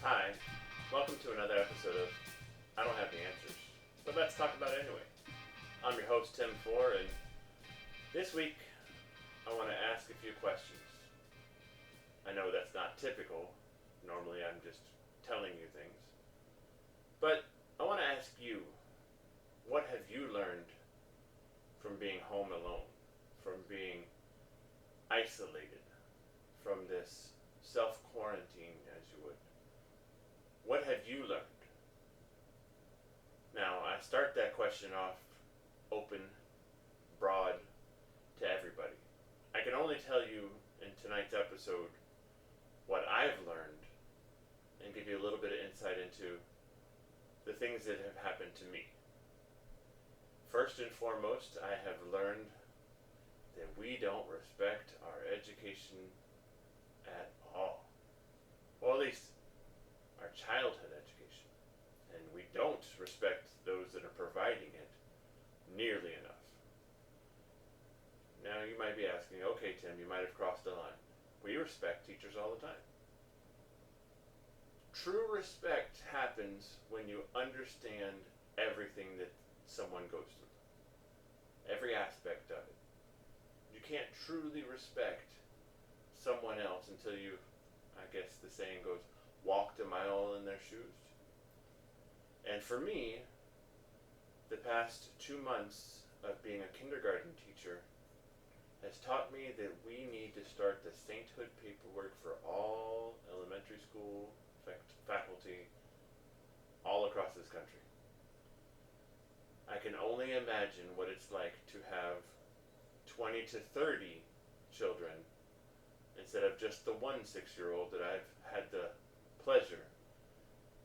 Hi, welcome to another episode of I Don't Have the Answers, but let's talk about it anyway. I'm your host, Tim Four, and this week I want to ask a few questions. I know that's not typical. Normally I'm just telling you things. But I want to ask you, what have you learned from being home alone, from being isolated, from this self quarantine, as you would? What have you learned? Now, I start that question off open, broad, to everybody. I can only tell you in tonight's episode what I've learned and give you a little bit of insight into the things that have happened to me. First and foremost, I have learned that we don't respect our education at all. Well, at least our childhood education. And we don't respect those that are providing it nearly enough. Now you might be asking, okay, Tim, you might have crossed the line. We respect teachers all the time. True respect happens when you understand everything that someone goes through, every aspect of it. You can't truly respect someone else until you've, I guess the saying goes, walked a mile in their shoes. And for me, the past 2 months of being a kindergarten teacher has taught me that we need to start the sainthood paperwork for all elementary school faculty all across this country. I can only imagine what it's like to have 20 to 30 children instead of just the one 6-year-old that I've had the pleasure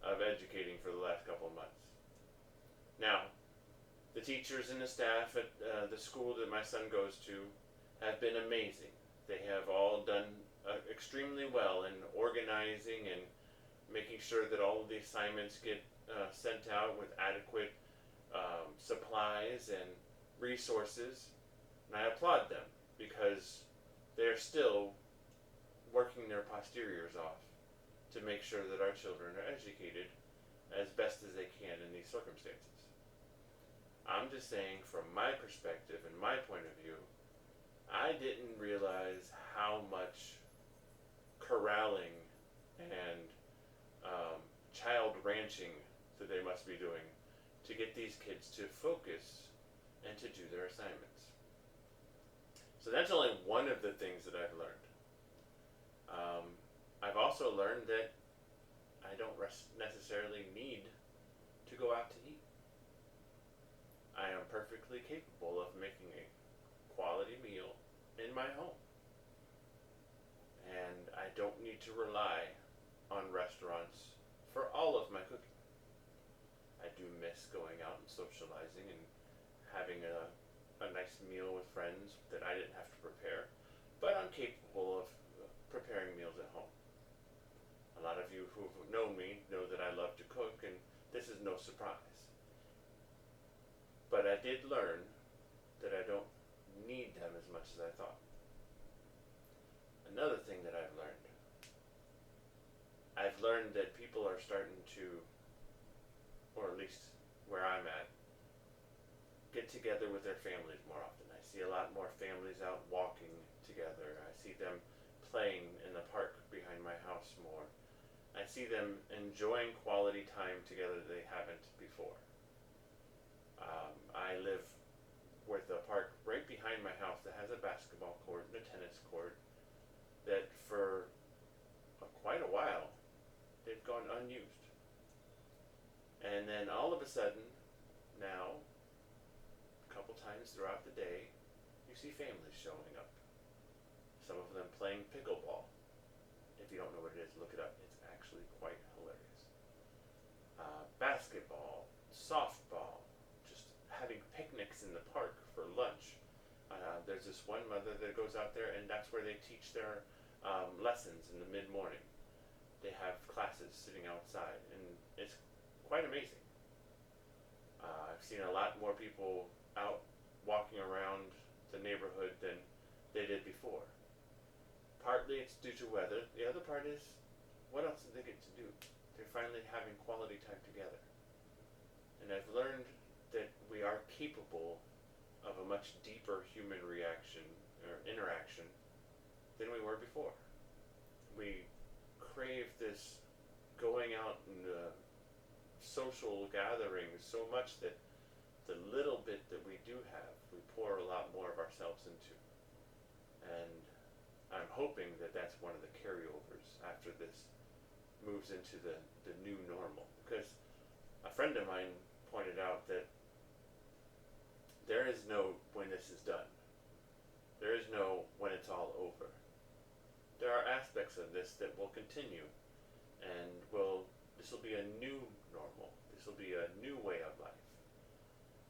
of educating for the last couple of months. Now, the teachers and the staff at the school that my son goes to have been amazing. They have all done extremely well in organizing and making sure that all of the assignments get sent out with adequate supplies and resources. And I applaud them because they're still working their posteriors off to make sure that our children are educated as best as they can in these circumstances. I'm just saying, from my perspective and my point of view, I didn't realize how much corralling and child ranching that they must be doing to get these kids to focus and to do their assignments. So that's only one of the things that I've learned. I've also learned that I don't necessarily need to go out to eat. I am perfectly capable of making a quality meal in my home. And I don't need to rely on restaurants for all of my cooking. I do miss going out and socializing and having a nice meal with friends that I didn't have to prepare, but I'm capable of preparing meals at home. A lot of you who've known me know that I love to cook, and this is no surprise. But I did learn that I don't need them as much as I thought. Another thing that I've learned that people are starting to, or at least where I'm at, get together with their families more often. I see a lot more families out walking together. I see them playing in the park behind my house more. I see them enjoying quality time together that they haven't before. I live with a park right behind my house that has a basketball court and a tennis court that for quite a while they've gone unused. And then all of a sudden, now, a couple times throughout the day, you see families showing up. Some of them playing pickleball. If you don't know what it is, look it up. It's actually quite hilarious. Basketball, softball, just having picnics in the park for lunch. There's this one mother that goes out there, and that's where they teach their lessons in the mid-morning. They have classes sitting outside, and it's quite amazing. I've seen a lot more people out walking around the neighborhood than they did before. Partly it's due to weather. The other part is, what else do they get to do? they're finally having quality time together. And I've learned that we are capable of a much deeper human reaction or interaction than we were before. We crave this going out and social gatherings so much that the little bit that we do have, we pour a lot more of ourselves into. And I'm hoping that that's one of the carryovers after this moves into the new normal. Because a friend of mine pointed out that there is no when this is done. There is no when it's all over. There are aspects of this that will continue and this will be a new normal. This will be a new way of life.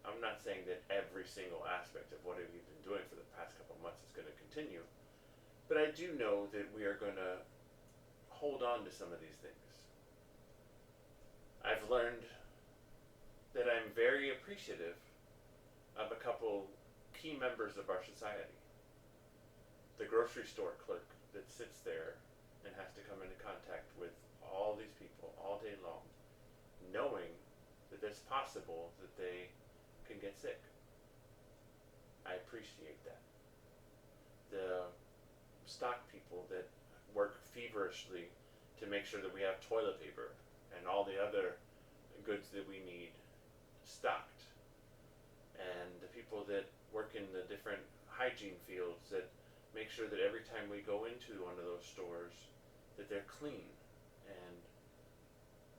I'm not saying that every single aspect of what we've been doing for the past couple months is going to continue, but I do know that we are going to hold on to some of these things. I've learned that I'm very appreciative of a couple key members of our society. The grocery store clerk that sits there and has to come into contact with all these people all day long, knowing that it's possible that they can get sick. I appreciate that. The stock people that work feverishly to make sure that we have toilet paper and all the other goods that we need stocked. And the people that work in the different hygiene fields that make sure that every time we go into one of those stores that they're clean and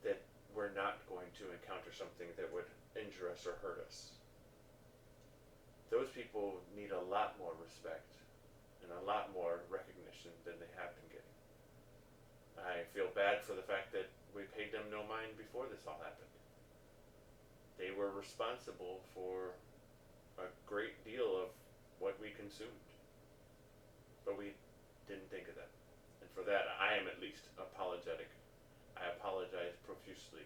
that we're not going to encounter something that would injure us or hurt us. Those people need a lot more respect and a lot more recognition than they have been getting. I feel bad for the fact that we paid them no mind before this all happened. They were responsible for a great deal of what we consumed, but we didn't think of that. And for that, I am at least apologetic. I apologize profusely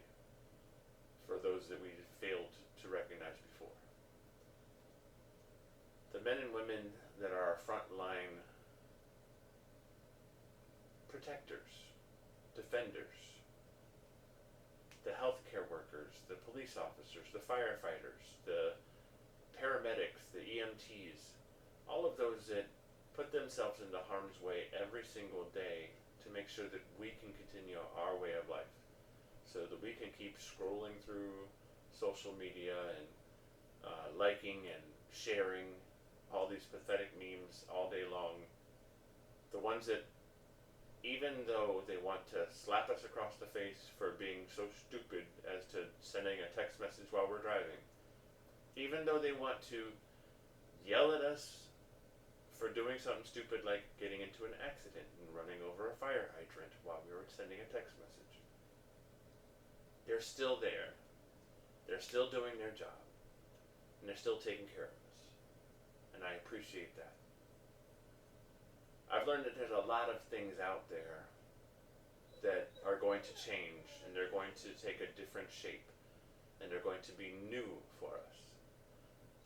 for those that we failed to recognize before. The men and women that are our frontline protectors, defenders, the healthcare workers, the police officers, the firefighters, the paramedics, the EMTs, all of those that put themselves into harm's way every single day to make sure that we can continue our way of life, so that we can keep scrolling through social media and liking and sharing all these pathetic memes all day long. The ones that, even though they want to slap us across the face for being so stupid as to sending a text message while we're driving, even though they want to yell at us for doing something stupid like getting into an accident and running over a fire hydrant while we were sending a text message, they're still there. They're still doing their job. And they're still taking care of us. And I appreciate that. I've learned that there's a lot of things out there that are going to change, and they're going to take a different shape, and they're going to be new for us.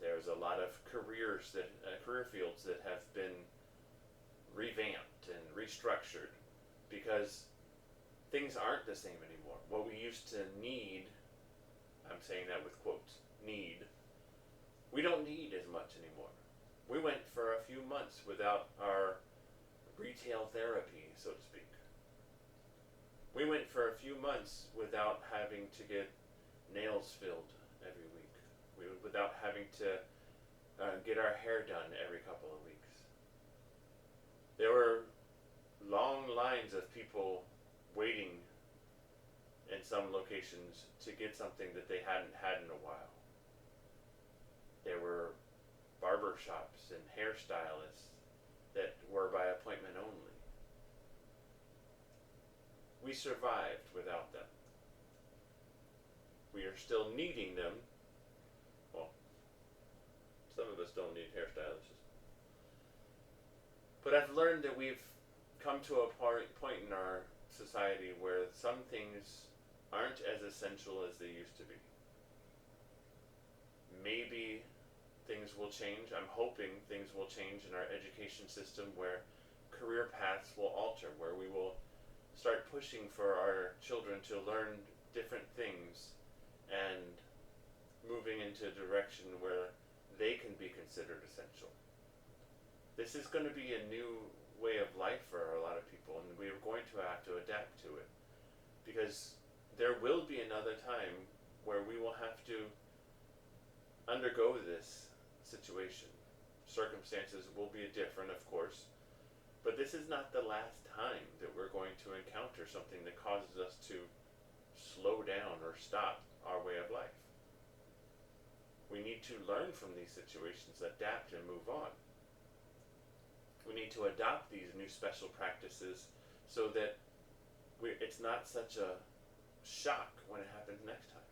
There's a lot of career fields that have been revamped and restructured because things aren't the same anymore. What we used to need, I'm saying that with quotes, need, we don't need as much anymore. We went for a few months without our retail therapy, so to speak. We went for a few months without having to get nails filled every week. Without having to get our hair done every couple of weeks. There were long lines of people waiting in some locations to get something that they hadn't had in a while. There were barber shops and hairstylists that were by appointment only. We survived without them. We are still needing them. Well, some of us don't need hairstylists. But I've learned that we've come to a point in our society where some things aren't as essential as they used to be. Maybe things will change. I'm hoping things will change in our education system where career paths will alter, where we will start pushing for our children to learn different things and moving into a direction where they can be considered essential. This is going to be a new way of life for a lot of people, and we're going to have to adapt to it, because there will be another time where we will have to undergo this situation. Circumstances will be different, of course, but this is not the last time that we're going to encounter something that causes us to slow down or stop our way of life. We need to learn from these situations, adapt, and move on. We need to adopt these new special practices so that it's not such a shock when it happens next time.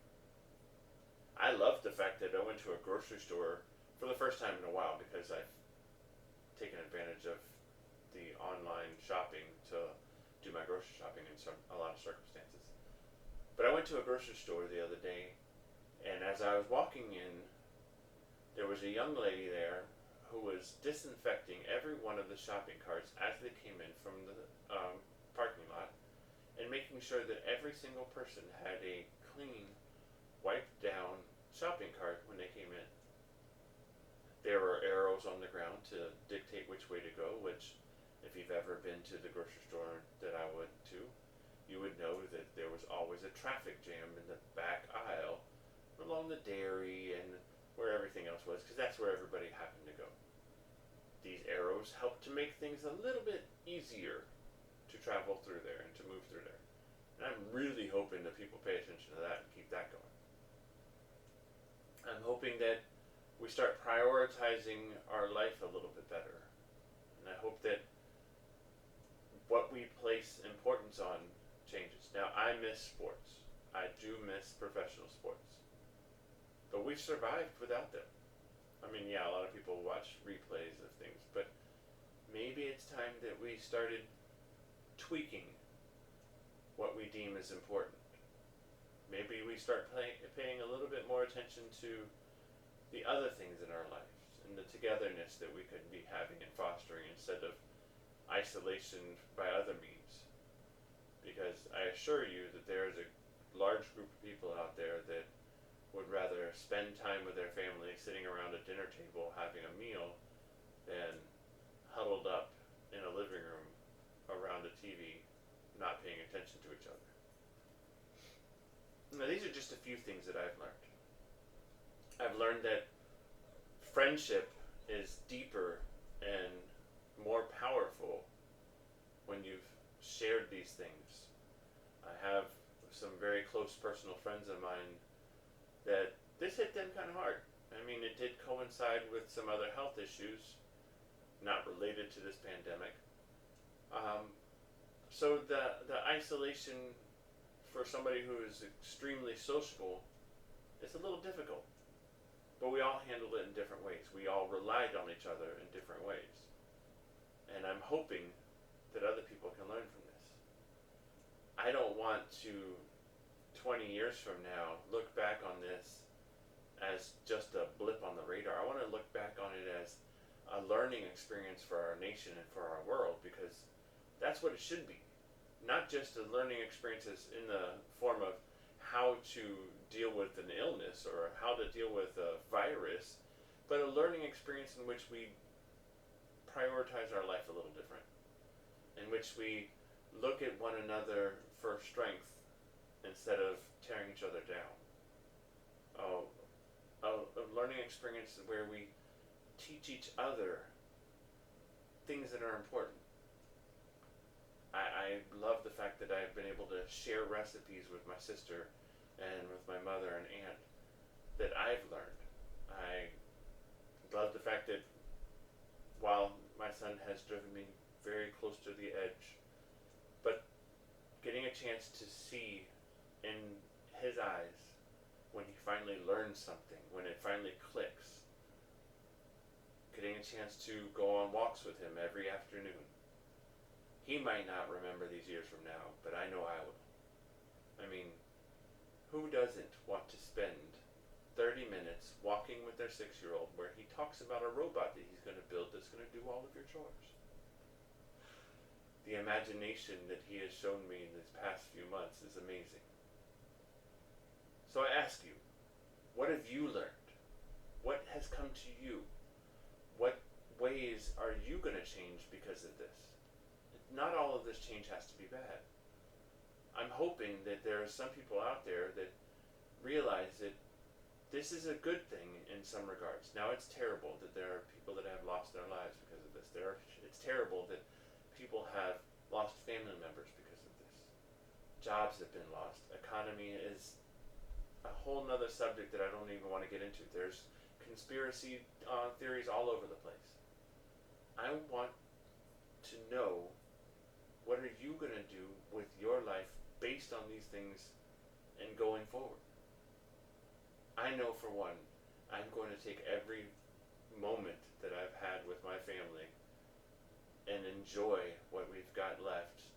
I love the fact that I went to a grocery store for the first time in a while, because I've taken advantage of the online shopping to do my grocery shopping in a lot of circumstances. But I went to a grocery store the other day, and as I was walking in, there was a young lady there who was disinfecting every one of the shopping carts as they came in from the parking lot, and making sure that every single person had a clean, wiped down shopping cart when they came in. There were arrows on the ground to dictate which way to go, which, if you've ever been to the grocery store that I went to, you would know that there was always a traffic jam in the back aisle along the dairy and where everything else was, because that's where everybody happened to go. These arrows help to make things a little bit easier to travel through there and to move through there. And I'm really hoping that people pay attention to that and keep that going. I'm hoping that we start prioritizing our life a little bit better. And I hope that what we place importance on changes. Now, I miss sports. I do miss professional sports. But we've survived without them. I mean, yeah, a lot of people watch replays of things, but maybe it's time that we started tweaking what we deem as important. Maybe we start paying a little bit more attention to the other things in our lives and the togetherness that we could be having and fostering, instead of isolation by other means. Because I assure you that there is a large group of people out there that would rather spend time with their family sitting around a dinner table having a meal than huddled up in a living room around a TV not paying attention to each other. Now, these are just a few things that I've learned. I've learned that friendship is deeper and more powerful when you've shared these things. I have some very close personal friends of mine that this hit them kind of hard. I mean, it did coincide with some other health issues not related to this pandemic. So the isolation for somebody who is extremely sociable is a little difficult. But we all handled it in different ways. We all relied on each other in different ways. And I'm hoping that other people can learn from this. I don't want to, 20 years from now, look back on this as just a blip on the radar. I want to look back on it as a learning experience for our nation and for our world, because that's what it should be. Not just a learning experiences in the form of how to deal with an illness or how to deal with a virus, but a learning experience in which we prioritize our life a little different, in which we look at one another for strength instead of tearing each other down. A learning experience where we teach each other things that are important. I love the fact that I've been able to share recipes with my sister and with my mother and aunt that I've learned. I love the fact that while my son has driven me very close to the edge, but getting a chance to see in his eyes when he finally learns something, when it finally clicks, getting a chance to go on walks with him every afternoon. He might not remember these years from now, but I know I will. I mean, who doesn't want to spend 30 minutes walking with their 6-year-old where he talks about a robot that he's going to build that's going to do all of your chores? The imagination that he has shown me in these past few months is amazing. So I ask you, what have you learned? What has come to you? What ways are you going to change because of this? Not all of this change has to be bad. I'm hoping that there are some people out there that realize that this is a good thing in some regards. Now, it's terrible that there are people that have lost their lives because of this. It's terrible that people have lost family members because of this. Jobs have been lost. Economy is a whole nother subject that I don't even want to get into. There's conspiracy theories all over the place. I want to know, what are you going to do with your life based on these things and going forward? I know for one, I'm going to take every moment that I've had with my family and enjoy what we've got left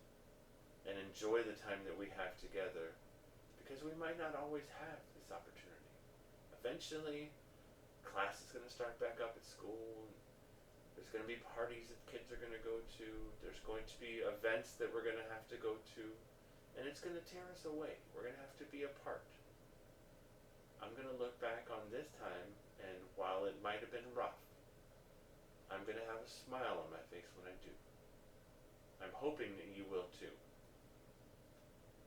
and enjoy the time that we have together, because we might not always have this opportunity. Eventually, class is going to start back up at school, and there's going to be parties that kids are going to go to, there's going to be events that we're going to have to go to, and it's going to tear us away. We're going to have to be apart. I'm going to look back on this time, and while it might have been rough, I'm going to have a smile on my face when I do. I'm hoping that you will too.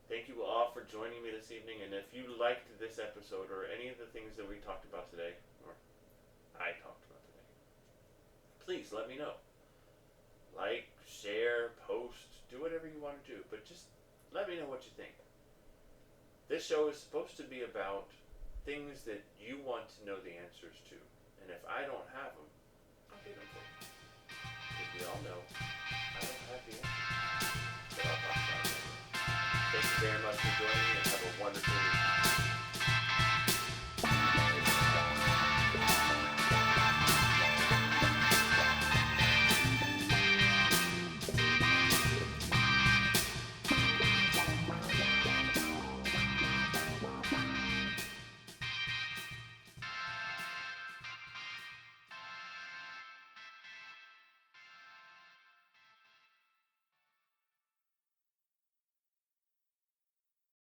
Thank you all for joining me this evening, and if you liked this episode or any of the things that we talked about today, or I talked about today, please let me know. Like, share, post, do whatever you want to do, but just let me know what you think. This show is supposed to be about things that you want to know the answers to, and if I don't have them,